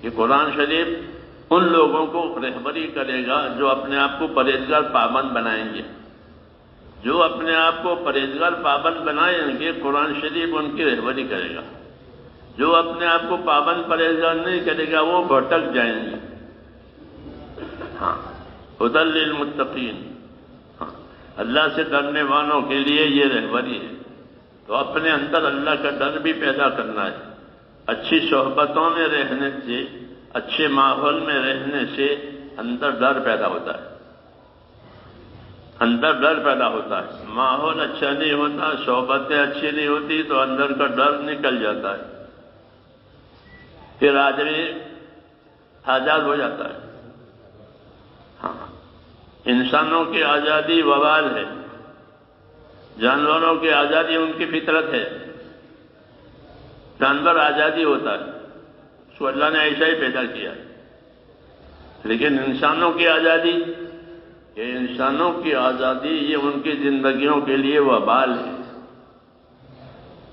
کہ قرآن شریف ان لوگوں کو رہبری کرے گا جو اپنے آپ کو پرہیزگار پابند بنائیں گے. جو اپنے آپ کو پرہیزگار پابند بنائیں گے قرآن شریف ان کی رہبری کرے گا. جو اپنے آپ کو پابند پرہیزگار نہیں کرے گا وہ بھٹک جائیں گے. ہاں، ہدی للمتقین. ہاں، اللہ سے ڈرنے والوں کے لیے یہ رہبری ہے. تو اپنے اندر اللہ کا ڈر بھی پیدا کرنا ہے. اچھی صحبتوں میں رہنے سے، اچھے ماحول میں رہنے سے اندر ڈر پیدا ہوتا ہے. اندر ڈر پیدا ہوتا ہے. ماحول اچھا نہیں ہوتا، صحبتیں اچھی نہیں ہوتی تو اندر کا ڈر نکل جاتا ہے. پھر آدمی آزاد ہو جاتا ہے. ہاں، انسانوں کی آزادی وبال ہے. جانوروں کی آزادی ان کی فطرت ہے. جانور آزادی ہوتا ہے، اس کو اللہ نے ایسا ہی پیدا کیا. لیکن انسانوں کی آزادی، یہ انسانوں کی آزادی یہ ان کی زندگیوں کے لیے وبال ہے.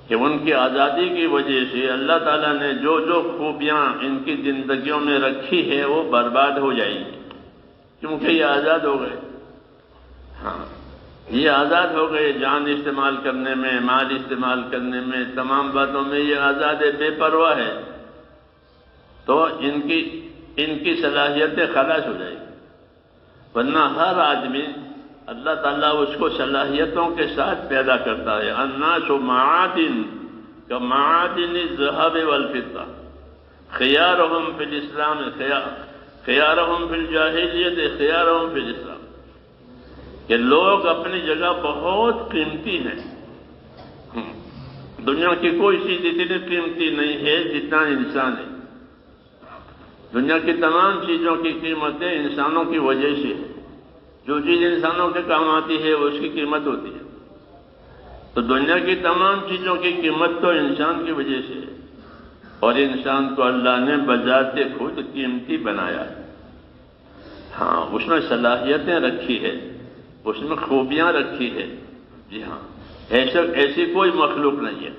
کہ ان کی آزادی کی وجہ سے اللہ تعالیٰ نے جو جو خوبیاں ان کی زندگیوں میں رکھی ہے وہ برباد ہو جائیں گی، کیونکہ یہ آزاد ہو گئے. ہاں، یہ آزاد ہو گئے جان استعمال کرنے میں، مال استعمال کرنے میں، تمام باتوں میں یہ آزاد ہے، بے پرواہ ہے. تو ان کی صلاحیتیں خلاص ہو جائیں گی. ورنہ ہر آدمی اللہ تعالیٰ اس کو صلاحیتوں کے ساتھ پیدا کرتا ہے. الناس معادن کمعادن الذهب والفضة خيارهم في الاسلام خيارهم في الجاہلیت خيارهم في الاسلام. کہ لوگ اپنی جگہ بہت قیمتی ہیں. دنیا کی کوئی چیز اتنی قیمتی نہیں ہے جتنا انسان ہے. دنیا کی تمام چیزوں کی قیمتیں انسانوں کی وجہ سے ہے. جو چیز انسانوں کے کام آتی ہے اس کی قیمت ہوتی ہے. تو دنیا کی تمام چیزوں کی قیمت تو انسان کی وجہ سے ہے. اور انسان کو اللہ نے بذات خود قیمتی بنایا ہے. ہاں، اس میں صلاحیتیں رکھی ہے، اس میں خوبیاں رکھی ہے. جی ہاں، ایسی کوئی مخلوق نہیں ہے،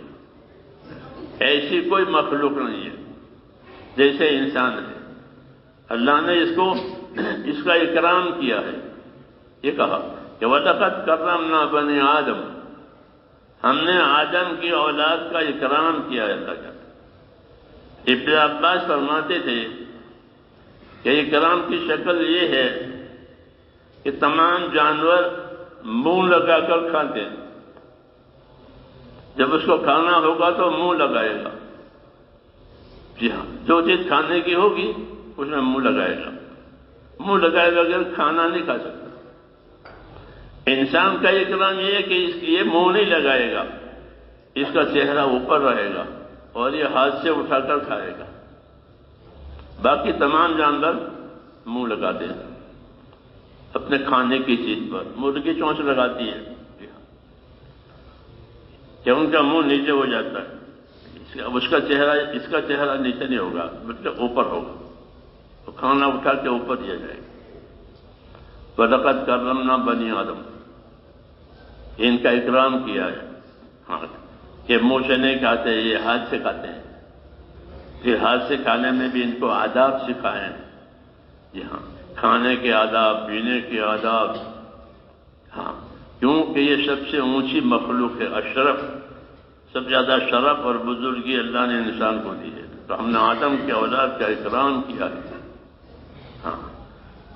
ایسی کوئی مخلوق نہیں ہے جیسے انسان ہے. اللہ نے اس کا اکرام کیا ہے. یہ کہا کہ وَلَقَدْ كَرَّمْنَا بَنِي آدم، ہم نے آدم کی اولاد کا اکرام کیا ہے. اللہ کا ابن عباس فرماتے تھے کہ اکرام کی شکل یہ ہے کہ تمام جانور منہ لگا کر کھاتے ہیں. جب اس کو کھانا ہوگا تو منہ لگائے گا. جی ہاں، جو چیز کھانے کی ہوگی اس میں منہ لگائے گا. منہ لگائے گا اگر کھانا نہیں کھا سکتا. انسان کا اکرام یہ ہے کہ اس کی یہ منہ نہیں لگائے گا، اس کا چہرہ اوپر رہے گا اور یہ ہاتھ سے اٹھا کر کھائے گا. باقی تمام جانور منہ لگاتے ہیں اپنے کھانے کی چیز پر. مرغی چونچ لگاتی ہے کہ ان کا منہ نیچے ہو جاتا ہے. اس کا چہرہ نیچے نہیں ہوگا بلکہ اوپر ہوگا. تو کھانا اٹھا کے اوپر دیا جائے گا. وَلَقَدْ كَرَّمْنَا بَنِي آدم، ان کا اکرام کیا ہے. ہاں، کہ منہ سے نہیں کھاتے، یہ ہاتھ سے کھاتے ہیں. پھر ہاتھ سے کھانے میں بھی ان کو آداب سکھائے ہیں. جی ہاں، کھانے کے آداب، پینے کے آداب. ہاں، کیونکہ یہ سب سے اونچی مخلوق ہے. اشرف، سب زیادہ شرف اور بزرگی اللہ نے انسان کو دی ہے. تو ہم نے آدم کے اولاد کا اکرام کیا ہے. ہاں،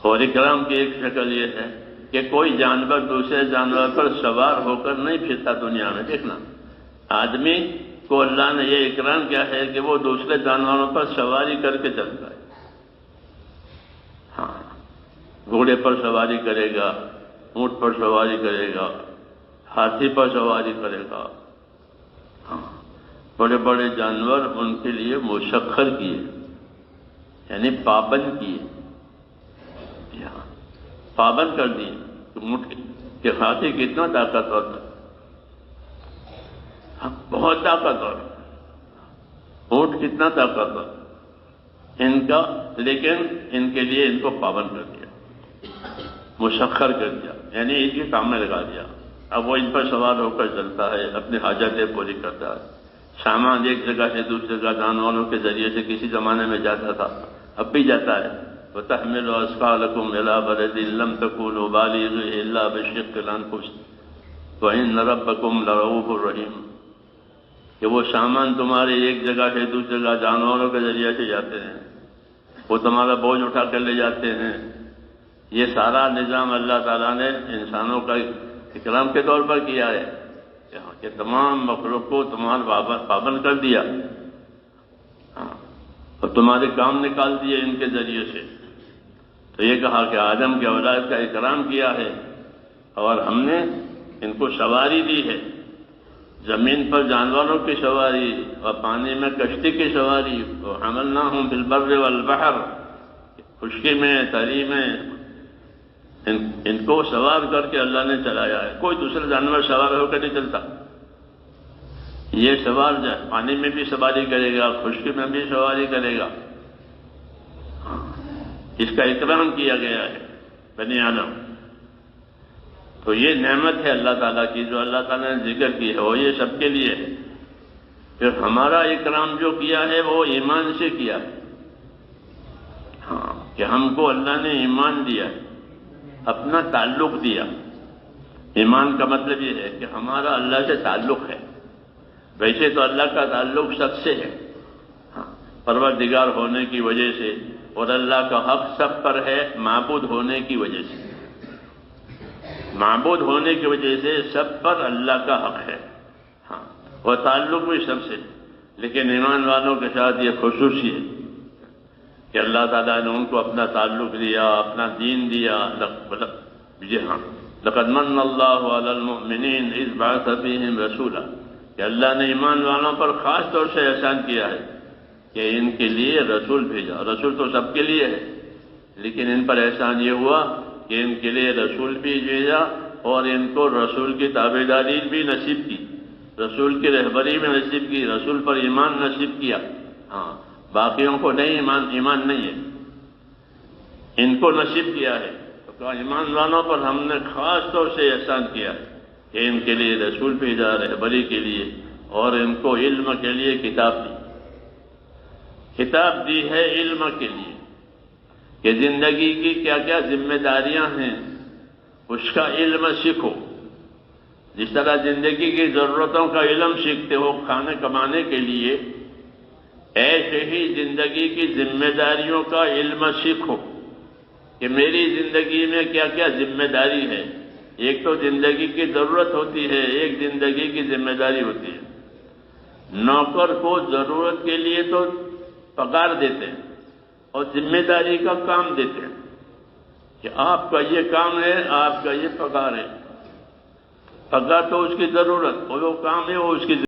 اور اکرام کی ایک شکل یہ ہے کہ کوئی جانور دوسرے جانور پر سوار ہو کر نہیں پھرتا دنیا میں. دیکھنا، آدمی کو اللہ نے یہ اکرام کیا ہے کہ وہ دوسرے جانوروں پر سواری کر کے چلتا ہے. ہاں، گھوڑے پر سواری کرے گا، اونٹ پر سواری کرے گا، ہاتھی پر سواری کرے گا. ہاں، بڑے بڑے جانور ان کے لیے مسخر کیے، یعنی پابند کیے. پابند کر دی. کہ ہاتھی کتنا طاقتور تھا، بہت طاقتور. اونٹ کتنا طاقتور لیکن ان کے لیے ان کو پابند کر دیا، مسخر کر دیا، یعنی ان کے کام میں لگا دیا. اب وہ ان پر سوار ہو کر چلتا ہے، اپنی حاجتیں پوری کرتا ہے. سامان ایک جگہ سے دوسری جگہ جانوروں کے ذریعے سے کسی زمانے میں جاتا تھا، اب بھی جاتا ہے۔ وَتَحْمِلُ أَثْقَالَكُمْ إِلَىٰ بَلَدٍ لَّمْ تَكُونُوا بَالِغِيهِ إِلَّا بِشِقِّ الْأَنفُسِ وَإِنَّ رَبَّكُمْ لَرَءُوفٌ رَحِيمٌ، کہ وہ سامان تمہارے ایک جگہ سے دوسری جگہ جانوروں کے ذریعے سے جاتے ہیں، وہ تمہارا بوجھ اٹھا کر لے جاتے ہیں۔ یہ سارا نظام اللہ تعالیٰ نے انسانوں کا اکرام کے طور پر کیا ہے کہ تمام مخلوق کو تمہارا پابند کر دیا، اور تمہارے کام نکال دیے ان کے ذریعے سے۔ تو یہ کہا کہ آدم کے اولاد کا اکرام کیا ہے، اور ہم نے ان کو سواری دی ہے، زمین پر جانوروں کی سواری اور پانی میں کشتی کی سواری، وحملناہم فی البر والبحر، خشکی میں تری میں ان کو سوار کر کے اللہ نے چلایا ہے۔ کوئی دوسرا جانور سوار ہو کر نہیں چلتا، یہ سوار پانی میں بھی سواری کرے گا، خشکی میں بھی سواری کرے گا۔ اس کا اکرام کیا گیا ہے بنی آدم۔ تو یہ نعمت ہے اللہ تعالیٰ کی جو اللہ تعالیٰ نے ذکر کی ہے، وہ یہ سب کے لیے ہے۔ پھر ہمارا اکرام جو کیا ہے وہ ایمان سے کیا ہے، کہ ہم کو اللہ نے ایمان دیا، اپنا تعلق دیا۔ ایمان کا مطلب یہ ہے کہ ہمارا اللہ سے تعلق ہے۔ ویسے تو اللہ کا تعلق سب سے ہے، پروردگار ہونے کی وجہ سے، اور اللہ کا حق سب پر ہے معبود ہونے کی وجہ سے۔ معبود ہونے کی وجہ سے سب پر اللہ کا حق ہے، اور تعلق بھی سب سے۔ لیکن ایمان والوں کے ساتھ یہ خصوصی ہے کہ اللہ تعالیٰ نے ان کو اپنا تعلق دیا، اپنا دین دیا۔ جی ہاں، لقد من اللہ علی المؤمنین اذ بعث فیہم رسولا، کہ اللہ نے ایمان والوں پر خاص طور سے احسان کیا ہے کہ ان کے لیے رسول بھیجا۔ رسول تو سب کے لیے ہے، لیکن ان پر احسان یہ ہوا کہ ان کے لیے رسول بھی بھیجا، اور ان کو رسول کی تابعداری بھی نصیب کی، رسول کی رہبری میں نصیب کی، رسول پر ایمان نصیب کیا۔ باقیوں کو نہیں، ایمان نہیں ہے، ان کو نصیب کیا ہے۔ تو ایمان والوں پر ہم نے خاص طور سے احسان کیا کہ ان کے لیے رسول بھیجا رہبری کے لیے، اور ان کو علم کے لیے کتاب دی۔ کتاب دی ہے علم کے لیے کہ زندگی کی کیا کیا ذمہ داریاں ہیں، اس کا علم سیکھو۔ جس طرح زندگی کی ضرورتوں کا علم سیکھتے ہو کھانے کمانے کے لیے، ایسے ہی زندگی کی ذمہ داریوں کا علم سیکھو کہ میری زندگی میں کیا کیا ذمہ داری ہے۔ ایک تو زندگی کی ضرورت ہوتی ہے، ایک زندگی کی ذمہ داری ہوتی ہے۔ نوکر کو ضرورت کے لیے تو پگار دیتے ہیں اور ذمہ داری کا کام دیتے ہیں کہ آپ کا یہ کام ہے، آپ کا یہ پگار ہے۔ پگار تو اس کی ضرورت، اور وہ کام ہے وہ اس کی